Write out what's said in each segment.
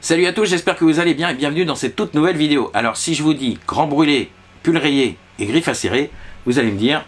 Salut à tous, j'espère que vous allez bien et bienvenue dans cette toute nouvelle vidéo. Alors si je vous dis grand brûlé, pull rayé et griffe acérée, vous allez me dire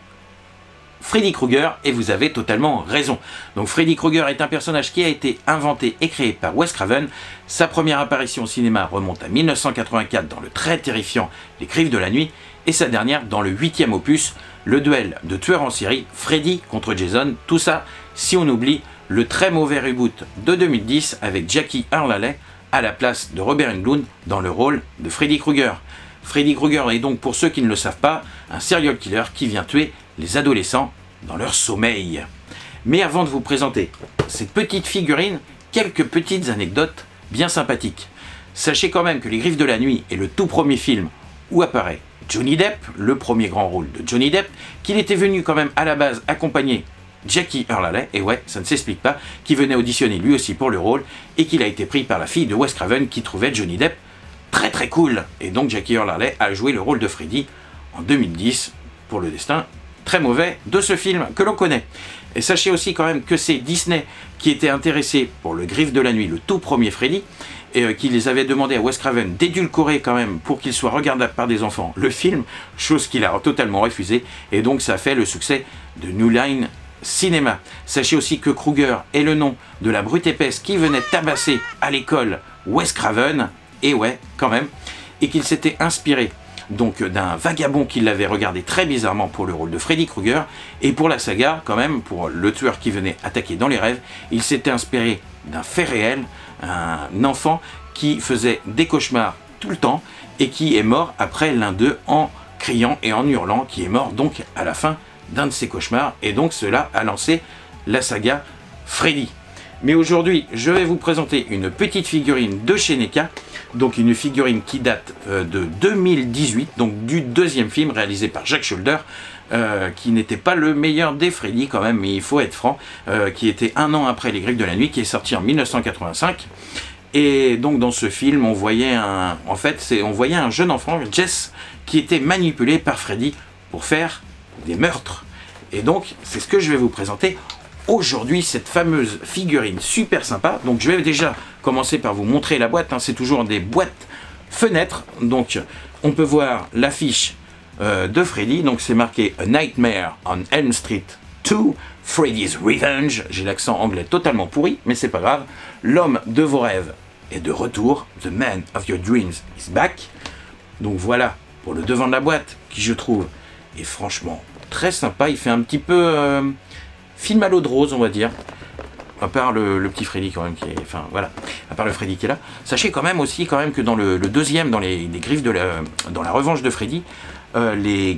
Freddy Krueger, et vous avez totalement raison. Donc Freddy Krueger est un personnage qui a été inventé et créé par Wes Craven. Sa première apparition au cinéma remonte à 1984 dans le très terrifiant Les Griffes de la Nuit, et sa dernière dans le 8e opus, le duel de tueurs en série Freddy contre Jason. Tout ça si on oublie le très mauvais reboot de 2010 avec Jackie Earle Haley à la place de Robert Englund dans le rôle de Freddy Krueger. Freddy Krueger est donc, pour ceux qui ne le savent pas, un serial killer qui vient tuer les adolescents dans leur sommeil. Mais avant de vous présenter cette petite figurine, quelques petites anecdotes bien sympathiques. Sachez quand même que Les Griffes de la Nuit est le tout premier film où apparaît Johnny Depp, le premier grand rôle de Johnny Depp, qu'il était venu quand même à la base accompagner Jackie Earle Haley, et ouais, ça ne s'explique pas, qui venait auditionner lui aussi pour le rôle, et qu'il a été pris par la fille de Wes Craven qui trouvait Johnny Depp très très cool. Et donc Jackie Earle Haley a joué le rôle de Freddy en 2010 pour le destin très mauvais de ce film que l'on connaît. Et sachez aussi quand même que c'est Disney qui était intéressé pour le Griffes de la Nuit, le tout premier Freddy, et qui les avait demandé à Wes Craven d'édulcorer quand même pour qu'il soit regardable par des enfants le film, chose qu'il a totalement refusé, et donc ça a fait le succès de New Line Cinéma. Sachez aussi que Krueger est le nom de la brute épaisse qui venait tabasser à l'école Wes Craven, et ouais, quand même, et qu'il s'était inspiré donc d'un vagabond qui l'avait regardé très bizarrement pour le rôle de Freddy Krueger, et pour la saga, quand même, pour le tueur qui venait attaquer dans les rêves, il s'était inspiré d'un fait réel, un enfant qui faisait des cauchemars tout le temps, et qui est mort après l'un d'eux en criant et en hurlant, qui est mort donc à la fin d'un de ses cauchemars, et donc cela a lancé la saga Freddy. Mais aujourd'hui, je vais vous présenter une petite figurine de chez NECA, donc une figurine qui date de 2018, donc du deuxième film réalisé par Jacques Scholder, qui n'était pas le meilleur des Freddy quand même, mais il faut être franc, qui était un an après Les Griffes de la Nuit, qui est sorti en 1985. Et donc dans ce film, on voyait on voyait un jeune enfant, Jess, qui était manipulé par Freddy pour faire des meurtres. Et donc, c'est ce que je vais vous présenter aujourd'hui, cette fameuse figurine super sympa. Donc je vais déjà commencer par vous montrer la boîte, hein. C'est toujours des boîtes fenêtres, donc on peut voir l'affiche de Freddy, donc c'est marqué A Nightmare on Elm Street 2, Freddy's Revenge. J'ai l'accent anglais totalement pourri, mais c'est pas grave. L'homme de vos rêves est de retour, The Man of Your Dreams is back. Donc voilà pour le devant de la boîte, qui je trouve est franchement très sympa. Il fait un petit peu film à l'eau de rose, on va dire, à part le petit Freddy quand même qui est, enfin voilà, à part le Freddy qui est là. Sachez quand même aussi que dans le deuxième, dans les griffes dans la revanche de Freddy, les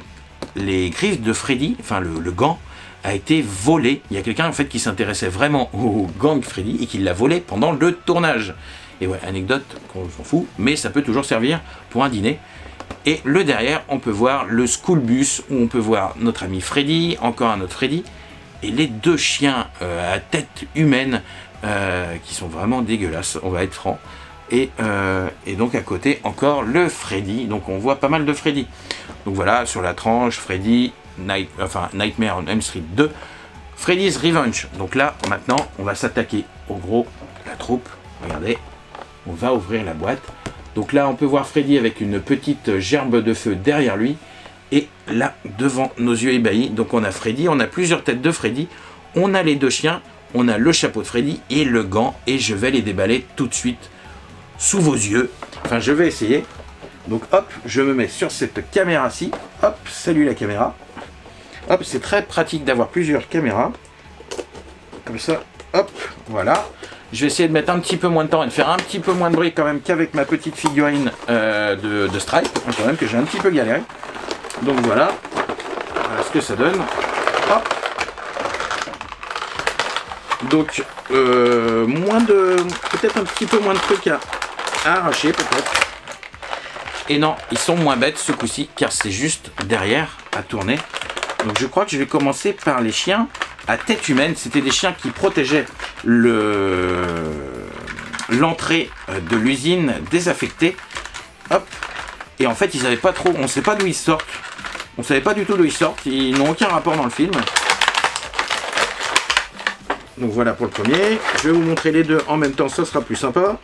griffes de Freddy, enfin le gant a été volé. Il y a quelqu'un en fait qui s'intéressait vraiment au gant de Freddy et qui l'a volé pendant le tournage. Et ouais, anecdote qu'on s'en fout, mais ça peut toujours servir pour un dîner. Et le derrière, on peut voir le school bus où on peut voir notre ami Freddy, encore un autre Freddy, et les deux chiens à tête humaine qui sont vraiment dégueulasses, on va être franc. Et donc à côté encore le Freddy, donc on voit pas mal de Freddy. Donc voilà, sur la tranche, Freddy, Nightmare on Elm Street 2, Freddy's Revenge. Donc là, maintenant, on va s'attaquer au gros de la troupe. Regardez, on va ouvrir la boîte. Donc là, on peut voir Freddy avec une petite gerbe de feu derrière lui. Et là, devant nos yeux ébahis, donc on a Freddy, on a plusieurs têtes de Freddy, on a les deux chiens, on a le chapeau de Freddy et le gant, et je vais les déballer tout de suite sous vos yeux. Enfin, je vais essayer. Donc hop, je me mets sur cette caméra-ci. Hop, salut la caméra. Hop, c'est très pratique d'avoir plusieurs caméras. Comme ça, hop, voilà. Je vais essayer de mettre un petit peu moins de temps et de faire un petit peu moins de bruit quand même qu'avec ma petite figurine de Stripe, quand même, que j'ai un petit peu galéré. Donc voilà ce que ça donne. Hop. Donc peut-être un petit peu moins de trucs à arracher peut-être. Et non, ils sont moins bêtes ce coup-ci, car c'est juste derrière à tourner. Donc je crois que je vais commencer par les chiens à tête humaine. C'était des chiens qui protégeaient l'entrée de l'usine désaffectée. Hop. Et en fait, ils n'avaient pas trop, on ne sait pas d'où ils sortent. On ne savait pas du tout d'où ils sortent. Ils n'ont aucun rapport dans le film. Donc voilà pour le premier. Je vais vous montrer les deux en même temps, ça sera plus sympa.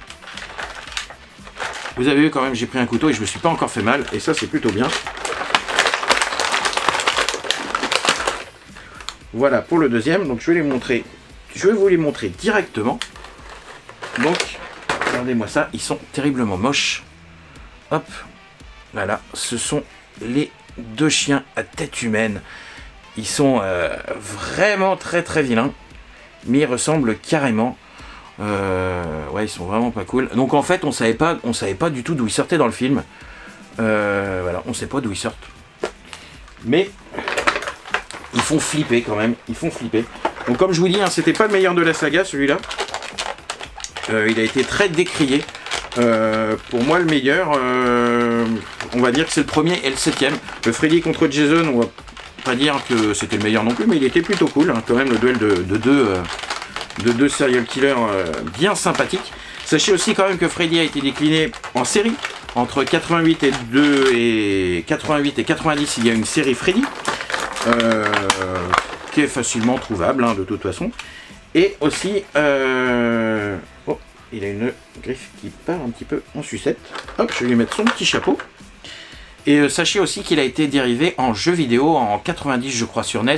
Vous avez vu quand même, j'ai pris un couteau et je me suis pas encore fait mal. Et ça, c'est plutôt bien. Voilà pour le deuxième. Donc je vais vous les montrer directement. Donc, regardez-moi ça. Ils sont terriblement moches. Hop. Voilà. Ce sont les deux chiens à tête humaine. Ils sont vraiment très très vilains. Mais ils ressemblent carrément. Ouais, ils sont vraiment pas cool. Donc en fait, on savait pas du tout d'où ils sortaient dans le film. Voilà, on sait pas d'où ils sortent. Mais ils font flipper quand même. Ils font flipper. Donc comme je vous dis, hein, c'était pas le meilleur de la saga celui-là. Il a été très décrié. Pour moi, le meilleur, on va dire que c'est le premier et le septième. Le Freddy contre Jason, on va pas dire que c'était le meilleur non plus, mais il était plutôt cool. Hein, quand même, le duel de deux serial killers bien sympathiques. Sachez aussi quand même que Freddy a été décliné en série. Entre 88 et 90, il y a une série Freddy qui est facilement trouvable, hein, de toute façon. Et aussi, oh, il a une griffe qui part un petit peu en sucette. Hop, je vais lui mettre son petit chapeau. Et sachez aussi qu'il a été dérivé en jeu vidéo en 90, je crois, sur NES,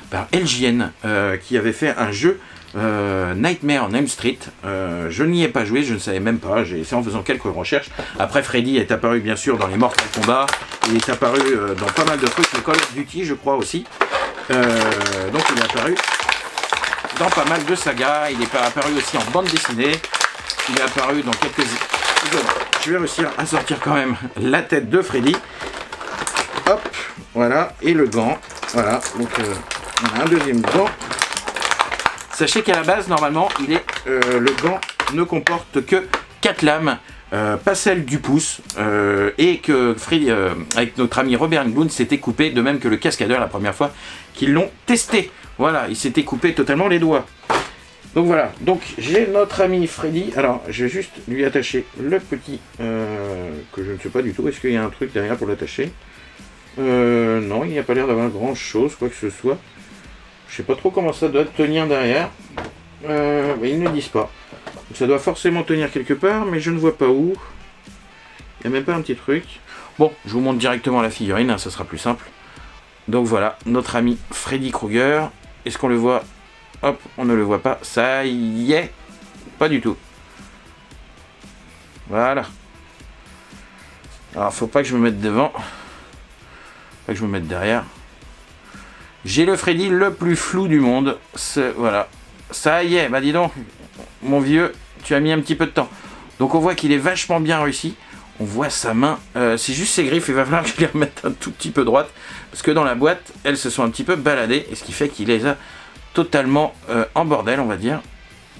par LJN, qui avait fait un jeu Nightmare on Elm Street. Je n'y ai pas joué, je ne savais même pas, c'est en faisant quelques recherches. Après, Freddy est apparu bien sûr dans les Mortal Kombat, il est apparu dans pas mal de trucs, le Call of Duty je crois aussi. Donc il est apparu dans pas mal de sagas, il est apparu aussi en bande dessinée, il est apparu dans quelques... Je vais réussir à sortir quand même la tête de Freddy. Hop, voilà, et le gant, voilà, donc on a un deuxième gant. Sachez qu'à la base, normalement, le gant ne comporte que 4 lames, pas celle du pouce, et que Freddy, avec notre ami Robert Englund, s'était coupé, de même que le cascadeur la première fois qu'ils l'ont testé. Voilà, il s'était coupé totalement les doigts. Donc voilà, donc j'ai notre ami Freddy. Alors, je vais juste lui attacher le petit, que je ne sais pas du tout. Est-ce qu'il y a un truc derrière pour l'attacher? Non, il n'y a pas l'air d'avoir grand chose, quoi que ce soit. Je sais pas trop comment ça doit tenir derrière. Mais ils ne disent pas. Donc ça doit forcément tenir quelque part, mais je ne vois pas où. Il n'y a même pas un petit truc. Bon, je vous montre directement la figurine, hein, ça sera plus simple. Donc voilà, notre ami Freddy Krueger. Est-ce qu'on le voit? Hop, on ne le voit pas. Ça y est. Pas du tout. Voilà. Alors, faut pas que je me mette devant. Faut pas que je me mette derrière. J'ai le Freddy le plus flou du monde. Voilà. Ça y est, bah dis donc, mon vieux, tu as mis un petit peu de temps. Donc on voit qu'il est vachement bien réussi. On voit sa main. C'est juste ses griffes, il va falloir que je les remette un tout petit peu droite. Parce que dans la boîte, elles se sont un petit peu baladées. Et ce qui fait qu'il les a totalement en bordel, on va dire.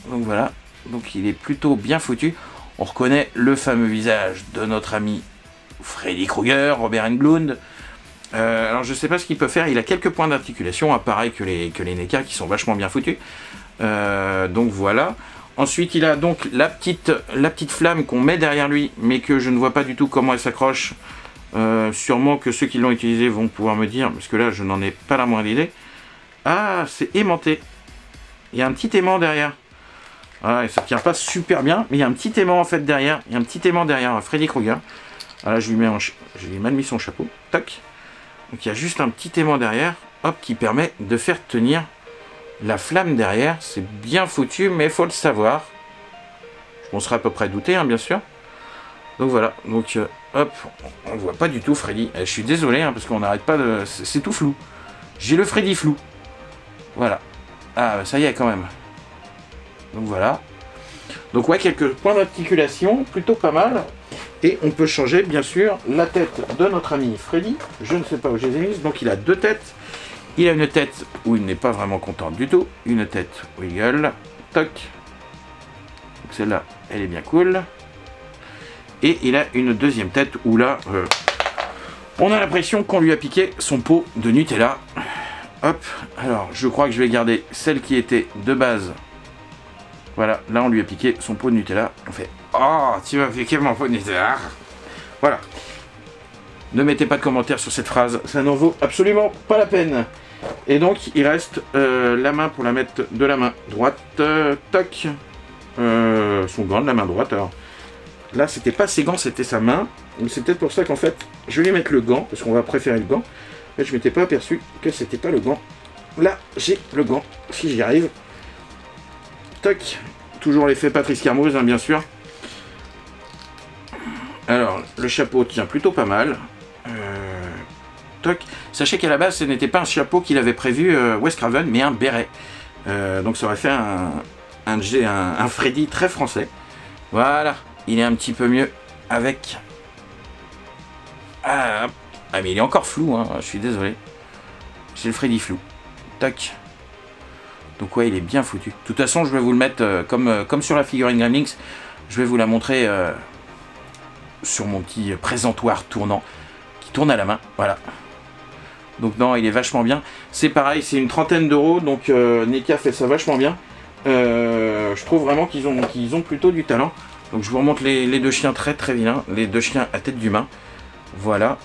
Donc voilà. Donc il est plutôt bien foutu. On reconnaît le fameux visage de notre ami Freddy Krueger, Robert Englund. Alors je sais pas ce qu'il peut faire, il a quelques points d'articulation, hein, pareil que les NECA qui sont vachement bien foutus. Donc voilà. Ensuite il a donc la petite flamme qu'on met derrière lui, mais que je ne vois pas du tout comment elle s'accroche. Sûrement que ceux qui l'ont utilisé vont pouvoir me dire, parce que là je n'en ai pas la moindre idée. Ah, c'est aimanté. Il y a un petit aimant derrière. Ah, et ça tient pas super bien, mais il y a un petit aimant en fait derrière. Il y a un petit aimant derrière Freddy Krueger. Voilà, je lui ai mal mis son chapeau. Tac. Donc il y a juste un petit aimant derrière, hop, qui permet de faire tenir la flamme derrière. C'est bien foutu, mais il faut le savoir. On serait à peu près douté, hein, bien sûr. Donc voilà, donc hop, on voit pas du tout Freddy. Je suis désolé, hein, parce qu'on n'arrête pas de... C'est tout flou. J'ai le Freddy flou. Voilà. Ah, ça y est quand même. Donc voilà. Donc ouais, quelques points d'articulation, plutôt pas mal. Et on peut changer, bien sûr, la tête de notre ami Freddy. Je ne sais pas où je les ai mises. Donc il a deux têtes. Il a une tête où il n'est pas vraiment content du tout. Une tête où il gueule. Toc. Donc celle-là, elle est bien cool. Et il a une deuxième tête où là, on a l'impression qu'on lui a piqué son pot de Nutella. Hop. Alors, je crois que je vais garder celle qui était de base. Voilà, là on lui a piqué son pot de Nutella. On fait « Oh, tu m'as piqué mon pot de Nutella !» Voilà. Ne mettez pas de commentaires sur cette phrase, ça n'en vaut absolument pas la peine. Et donc, il reste la main pour la mettre de la main droite. Toc. Son gant de la main droite. Alors, Là, c'était pas ses gants, c'était sa main. Donc c'est peut-être pour ça qu'en fait, je vais mettre le gant, parce qu'on va préférer le gant. Mais je m'étais pas aperçu que c'était pas le gant. Là, j'ai le gant, si j'y arrive. Toc. Toujours l'effet Patrice Carmouze, hein, bien sûr. Alors, le chapeau tient plutôt pas mal. Toc. Sachez qu'à la base, ce n'était pas un chapeau qu'il avait prévu Wes Craven, mais un béret. Donc ça aurait fait un Freddy très français. Voilà, il est un petit peu mieux avec... Ah, mais il est encore flou, hein, je suis désolé. J'ai le Freddy flou. Tac. Donc ouais, il est bien foutu. De toute façon, je vais vous le mettre comme sur la figurine Gremlins. Je vais vous la montrer sur mon petit présentoir tournant qui tourne à la main. Voilà. Donc non, il est vachement bien. C'est pareil, c'est une trentaine d'euros. Donc NECA fait ça vachement bien. Je trouve vraiment qu'ils ont plutôt du talent. Donc je vous remonte les deux chiens très très vilains. Les deux chiens à tête d'humain. Voilà.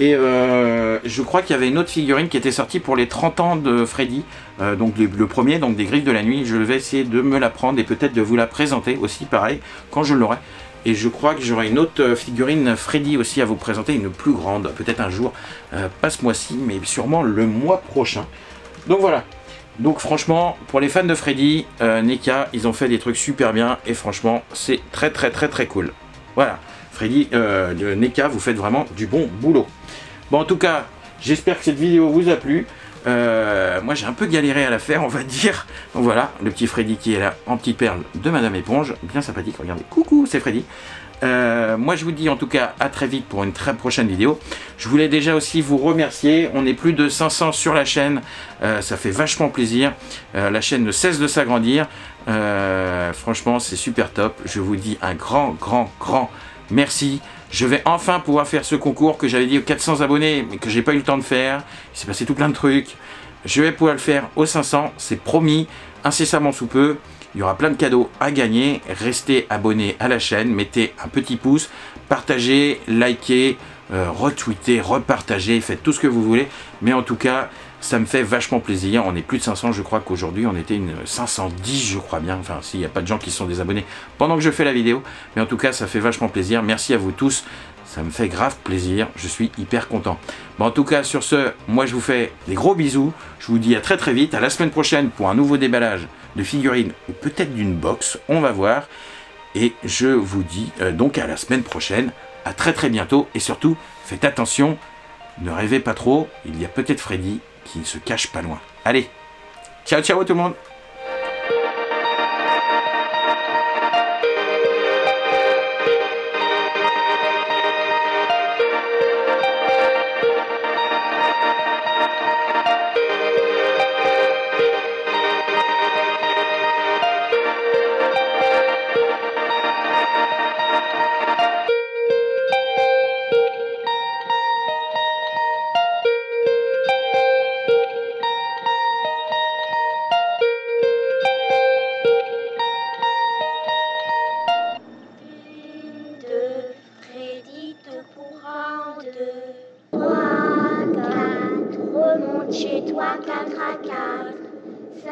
Et je crois qu'il y avait une autre figurine qui était sortie pour les 30 ans de Freddy. Donc le premier, donc des Griffes de la Nuit. Je vais essayer de me la prendre et peut-être de vous la présenter aussi, pareil, quand je l'aurai. Et je crois que j'aurai une autre figurine Freddy aussi à vous présenter, une plus grande, peut-être un jour, pas ce mois-ci, mais sûrement le mois prochain. Donc voilà. Donc franchement, pour les fans de Freddy, NECA, ils ont fait des trucs super bien. Et franchement, c'est très très très très cool. Voilà. Freddy de NECA, vous faites vraiment du bon boulot. Bon, en tout cas, j'espère que cette vidéo vous a plu. Moi, j'ai un peu galéré à la faire, on va dire. Donc voilà, le petit Freddy qui est là, en petite perle de Madame Éponge. Bien sympathique, regardez. Coucou, c'est Freddy. Moi, je vous dis en tout cas à très vite pour une très prochaine vidéo. Je voulais déjà aussi vous remercier. On est plus de 500 sur la chaîne. Ça fait vachement plaisir. La chaîne ne cesse de s'agrandir. Franchement, c'est super top. Je vous dis un grand merci. Je vais enfin pouvoir faire ce concours que j'avais dit aux 400 abonnés, mais que j'ai pas eu le temps de faire. Il s'est passé tout plein de trucs. Je vais pouvoir le faire aux 500, c'est promis, incessamment sous peu. Il y aura plein de cadeaux à gagner. Restez abonnés à la chaîne, mettez un petit pouce, partagez, likez, retweetez, repartagez, faites tout ce que vous voulez. Mais en tout cas, ça me fait vachement plaisir. On est plus de 500, je crois qu'aujourd'hui on était une 510, je crois bien. Enfin, s'il n'y a pas de gens qui sont désabonnés pendant que je fais la vidéo. Mais en tout cas, ça fait vachement plaisir. Merci à vous tous. Ça me fait grave plaisir. Je suis hyper content. Bon, en tout cas, sur ce, moi je vous fais des gros bisous. Je vous dis à très très vite. À la semaine prochaine pour un nouveau déballage de figurines ou peut-être d'une box. On va voir. Et je vous dis donc à la semaine prochaine. À très très bientôt. Et surtout, faites attention. Ne rêvez pas trop. Il y a peut-être Freddy qui se cache pas loin. Allez, ciao ciao tout le monde. Chez toi, 4 à 4, 5,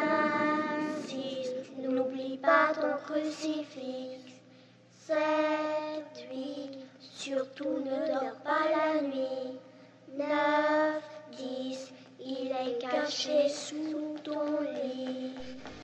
6, n'oublie pas ton crucifix. 7, 8, surtout ne dors pas la nuit. 9, 10, il est caché sous ton lit.